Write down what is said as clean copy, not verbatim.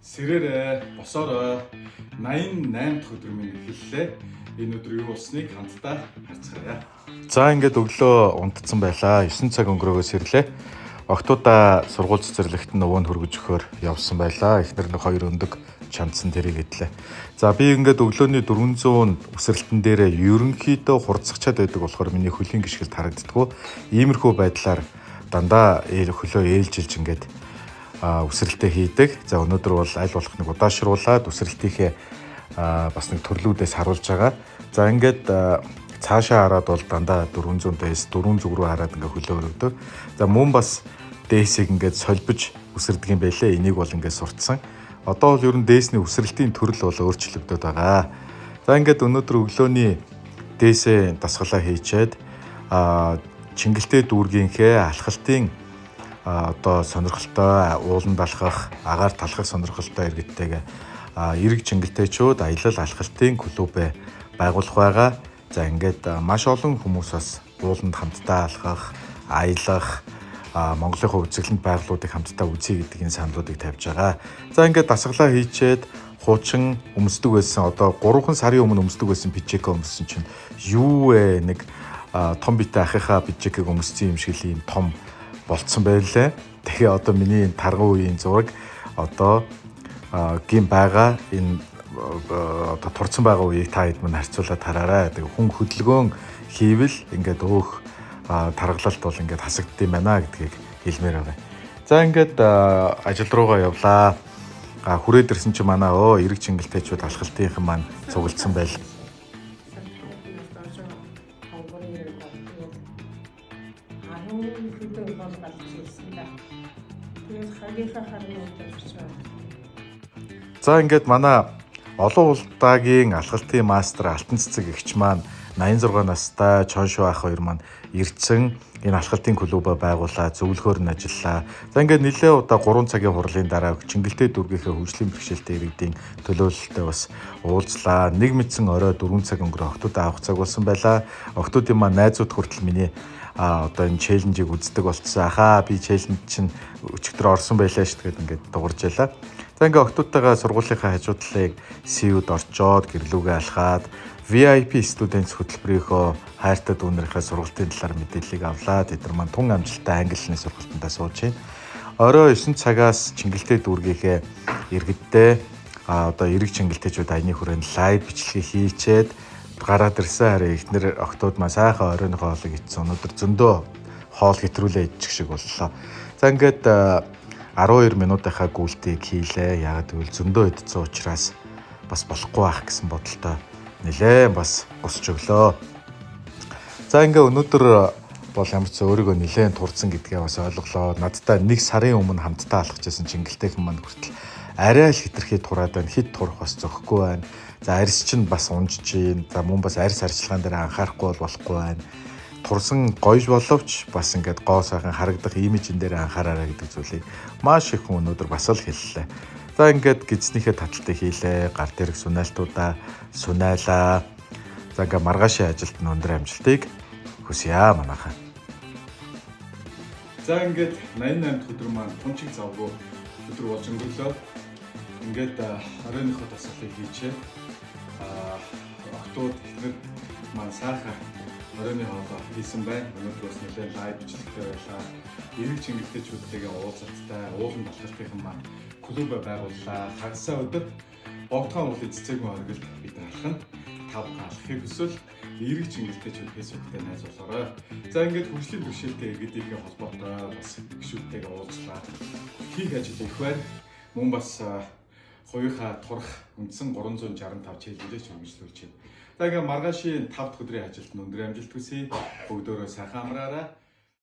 Сэрээрээ босоороо 88 дахь өдөр минь эхэллээ. Энэ өдөр юу болсныг хамтдаа харцгаая. За ингээд өглөө унтцсан байлаа. 9 цаг өнгөрөөгөөс ирлээ. Октоудаа сургууль цэцэрлэгт нөгөө нь хөргөж өгөхөөр явсан байлаа. Эхнэр нэг хоёр өндөг чандсан тэрийг идлээ. За би ингээд өглөөний 400 үсрэлтэн дээрээ ерөнхийдөө хурцгачаад байдаг болохоор миний хөлийн гიშгэлт харагддаггүй. Иймэрхүү байдлаар дандаа хөлөө ээлжилж ингээд үсрэлтээ хийдэг. За өнөөдөр бол аль болох нэг удаашруулад үсрэлтийнхээ бас нэг төрлүүдээс харуулж байгаа. За ингээд цаашаа хараад бол дандаа 400-ээс 400 рүү хараад ингээ хөлөө өргөдөг. За мөн бас дээсийг ингээд солбож үсэрдэг юм байлээ. Энийг бол ингээд сурцсан. Одоо бол ер нь дээсний үсрэлтийн төрөл бол өөрчлөгдөд байгаа. За ингээд өнөөдөр өглөөний дээсээ дасгалаа хийчээд чингэлтэй дүүргийнхээ алхалтын одоо сонирхолтой ууланд алхах, агаар талхах сонирхолтой иргэдтэйгээ эрэг чингэлтэйчүүд аялал алхалтын клубээ байгуулах байгаа. За ингээд маш олон хүмүүс бас ууланд хамтдаа алхах, аялах, Монголынхаа үзэсгэлэнт байгууллагуудыг хамтдаа үзье гэдэг энэ саналуудыг тавьж байгаа. За ингээд дасгалаа хийчээд хуучин өмсдөг байсан одоо 3 сарын өмнө өмсдөг байсан пижека өмссөн чинь юу вэ? Нэг том битэй ахыхаа пижекийг өмссөн юм шиг л ийм том болцсон байлаа. Тэгэхээр одоо миний энэ тарган үеийн зураг одоо гин байгаа энэ одоо турцсан байгаа үеийг та хэд мань харьцуулаад хараарай. Тэгээ хүн хөдөлгөөн хийвэл ингээд өөх таргалалт бол ингээд хасагддсан байна гэдгийг хэлмээр байгаа. За ингээд ажил руугаа явлаа. Хүрээд ирсэн чинь манай эрэг чингэлтэйчүүд алхалтынхан маань цуглдсан байл. За ингээд манай олон улдаагийн алхалтын мастер Алтан цэцэг эгч маань 86 настай Чоншоо ах хоёр маань ирдсэн энэ алхалтын клубаа байгуулаад зөвлөхөөр нь ажиллаа. За ингээд нэлээд удаа 3 цагийн хурлын дараа чингэлтэй дүүргийнхээ хөгжлийн бэрхшээлтэй иргэдийн төлөөлөлтөд бас уулзлаа. Нэг мэдсэн орой 4 цаг өнгөрөө Октоудаа авах цаг болсон байлаа. Октоудын маань найзууд хүртэл миний одоо энэ челленжийг үздэг болцсон. Ахаа би челленж чинь өчигдөр орсон байлаа шүү дээ ингээд дуурж ялаа. За ингээд Октоудтайгаа сургуулийнхаа хажуу талыг СУ-д орчоод гэрлүүгээ алхаад VIP студент хөтөлбөрийнхөө хайртай дүүнэрийнхээ сургалтын талаар мэдээллийг авлаа. Тэд нар маань тун амжилттай англи хэлний сургалтандаа сууж байна. Орой 9 цагаас чингэлтэй дүүргийнхээ иргэдтэй одоо эрэг чингэлтэйчүүд аяны хүрээнд лайв бичлэгийг хийчээд гараад ирсэн. Харин эхнэр Октод маань сайхан оройн хоолыг идсэн. Өнөөдөр зөндөө хоол хэтрүүлээ идчих шиг боллоо. За ингээд 12 минутынхаа гүйлтийг хийлээ. Яагаад гэвэл зөндөө идсэн учраас бас болохгүй байх гэсэн бодолтой нэлээ бас гусч өглөө. За ингээ өнөөдөр бол ямар ч өөрийгөө нэлээд турцсан гэдгээ бас ойлголоо. Надтай 1 сарын өмнө хамтдаа алхаж байсан чингэлтэйхэн маань хүртэл арай л хитрхи тураад байна. Хит турах бас зөхгүй байна. За арьс чинь бас унжиж гин. За мөн бас арьс арчилгаан дээр анхаарахгүй болохгүй байна. Турсан гоёж боловч бас ингээд гоо сайхан харагдах имижэн дээр анхаараарай гэдэг зүйлийг маш их хүн өнөөдөр бас л хэллээ. За ингээд гидснийхээ таталтыг хийлээ. Гар дээрх сүнэлтуудаа сүнайлаа. За ингээд маргаашийн ажилд нь өндөр амжилтыг хүсье манайхаа. За ингээд 88 дахь өдөр маань тунчиг завгүй өдөр болж өнгөрлөө. Ингээд оройныхоо дасгалыг хийчээ. Октод эхнэр маань сайхан оройны хоолоо хийсэн байна. Өнөөдөр бас нэлээд лайв бичлэгтэй байлаа. Эрэг чингэлтэйчүүдтэйгээ уулзалттай ууланд алхалтынхан маань клуб байгууллаа. Хагасаа өдөр богдхон уулын цэцэгийн оргилд бид алхана. Тав алхахыг хүсвэл эрэг чингэлтэйчүүдээс үгтэй найз болоорой. За ингээд хөгжлийн бэрхшээлтэй иргэдийнхээ холбоотой бас гишүүдтэйгээ уулзлаа. Хийх ажил их байна. Мөн бас хоёрхаа турах үндсэн 365 челленжээс үргэлжлүүлж байна. За ингээд маргаашийн 5 дахь өдрийн ажилд өндөр амжилт хүсье. Бүгдөө сайхан амраарай.